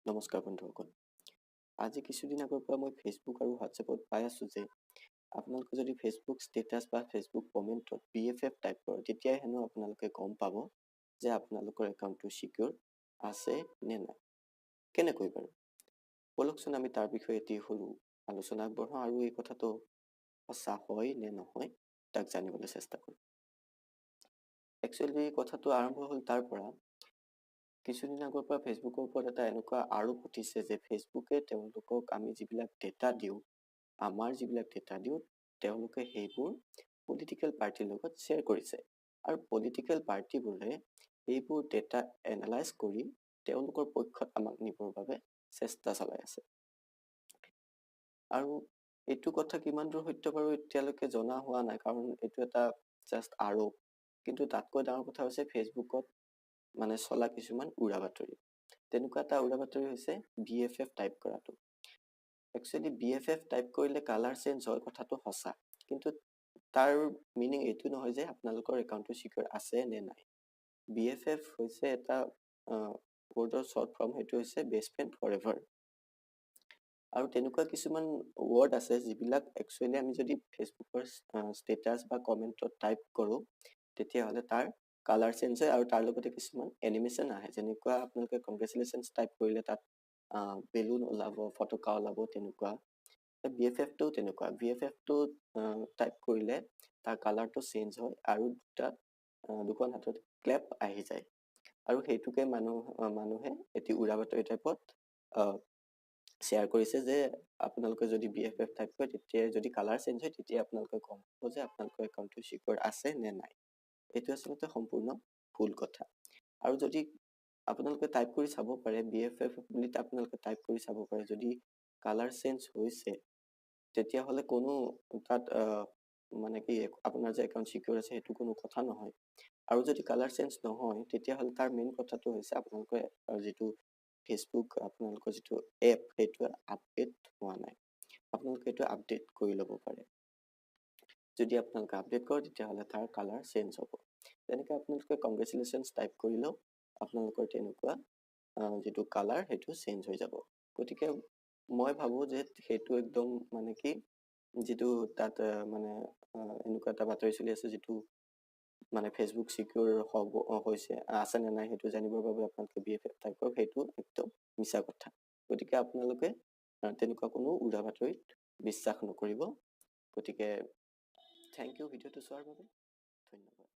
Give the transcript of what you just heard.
নমস্কাৰ বন্ধুসকল। আজি কিছুদিন আগৰ পৰা মই ফেচবুক আৰু হোৱাটছএপত পাই আছোঁ যে আপোনালোকে যদি ফেচবুক ষ্টেটাছ বা ফেচবুক কমেণ্টত BFF টাইপ কৰে তেতিয়াই হেনো আপোনালোকে গম পাব যে আপোনালোকৰ একাউণ্টটো চিকিউৰ আছে নে নাই। কেনেকৈ বাৰু? বলকচোন আমি তাৰ বিষয়ে এটি সৰু আলোচনা আগবঢ়াওঁ আৰু এই কথাটো সঁচা হয় নে নহয় তাক জানিবলৈ চেষ্টা কৰোঁ। একচুৱেলি কথাটো আৰম্ভ হ'ল তাৰ পৰা কিছুদিন আগৰ পৰা ফেচবুকৰ ওপৰত এটা এনেকুৱা আৰোপ উঠিছে যে ফেচবুকে তেওঁলোকক আমি যিবিলাক ডেটা দিওঁ, আমাৰ যিবিলাক ডেটা দিওঁ, তেওঁলোকে সেইবোৰ পলিটিকেল পাৰ্টিৰ লগত শ্বেয়াৰ কৰিছে। আৰু পলিটিকেল পাৰ্টিবোৰে এইবোৰ ডেটা এনালাইজ কৰি তেওঁলোকৰ পক্ষত আমাক নিবৰ বাবে চেষ্টা চলাই আছে। আৰু এইটো কথা কিমান দূৰ সত্য বাৰু এতিয়ালৈকে জনা হোৱা নাই, কাৰণ এইটো এটা জাষ্ট আৰোপ। কিন্তু তাতকৈ ডাঙৰ কথা হৈছে ফেচবুকত মানে চলা কিছুমান উৰা বাতৰি। তেনেকুৱা এটা উৰা বাতৰি হৈছে BFF টাইপ কৰাটো। একচুৱেলি BFF টাইপ কৰিলে কালাৰ চেঞ্জ হয়, কথাটো সঁচা। কিন্তু তাৰ মিনিং এইটো নহয় যে আপোনালোকৰ একাউণ্টটো চিকিউৰ আছে নে নাই। BFF হৈছে এটা ৱৰ্ডৰ শ্বৰ্ট ফৰ্ম, সেইটো হৈছে বেষ্ট ফ্ৰেণ্ড ফৰ এভাৰ। আৰু তেনেকুৱা কিছুমান ৱৰ্ড আছে যিবিলাক একচুৱেলি আমি যদি ফেচবুকৰ ষ্টেটাছ বা কমেণ্টত টাইপ কৰোঁ তেতিয়াহ'লে তাৰ কালাৰ চেঞ্জ হয় আৰু তাৰ লগতে কিছুমান এনিমেশ্যন আহে। যেনেকুৱা আপোনালোকে কংগ্ৰেচুলেশ্যনছ টাইপ কৰিলে তাত বেলুন ওলাব, ফটকা ওলাব, তেনেকুৱা। BFFটো তেনেকুৱা। BFFটো টাইপ কৰিলে তাৰ কালাৰটো চেঞ্জ হয় আৰু দুখন হাতত ক্লেপ আহি যায়। আৰু সেইটোকে মানুহে এটি উৰা বাতৰি টাইপত শ্বেয়াৰ কৰিছে যে আপোনালোকে যদি BFF টাইপ কৰে তেতিয়া যদি কালাৰ চেঞ্জ হয় তেতিয়া আপোনালোকে গম পাব যে আপোনালোকৰ একাউণ্টটো চিকিউৰ আছে নে নাই। এইটো আচলতে সম্পূৰ্ণ ভুল কথা। আৰু যদি আপোনালোকে টাইপ কৰি চাব পাৰে, BFF বুলি আপোনালোকে টাইপ কৰি চাব পাৰে, যদি কালাৰ চেঞ্জ হৈছে তেতিয়াহ'লে কোনো তাত মানে কি আপোনাৰ যে একাউণ্ট চিকিউৰ আছে সেইটো কোনো কথা নহয়। আৰু যদি কালাৰ চেঞ্জ নহয় তেতিয়াহ'লে তাৰ মেইন কথাটো হৈছে আপোনালোকে যিটো ফেচবুক আপোনালোকৰ যিটো এপ সেইটো আপডেট হোৱা নাই। আপোনালোকে এইটো আপডেট কৰি ল'ব পাৰে। যদি আপোনালোকে আপডেট কৰে তেতিয়াহ'লে তাৰ কালাৰ চেঞ্জ হ'ব। তেনেকৈ আপোনালোকে কংগ্ৰেচুলেশ্যনছ টাইপ কৰিলেও আপোনালোকৰ তেনেকুৱা যিটো কালাৰ সেইটো চেঞ্জ হৈ যাব। গতিকে মই ভাবোঁ যে সেইটো একদম মানে কি যিটো তাত মানে এনেকুৱা এটা বাতৰি চলি আছে যিটো মানে ফেচবুক চিকিউৰ হৈছে আছে নে নাই সেইটো জানিবৰ বাবে আপোনালোকে BFF টাইপ কৰক, সেইটো একদম মিছা কথা। গতিকে আপোনালোকে তেনেকুৱা কোনো উৰা বাতৰিত বিশ্বাস নকৰিব। গতিকে থেংক ইউ ভিডিঅ'টো চোৱাৰ বাবে। ধন্যবাদ।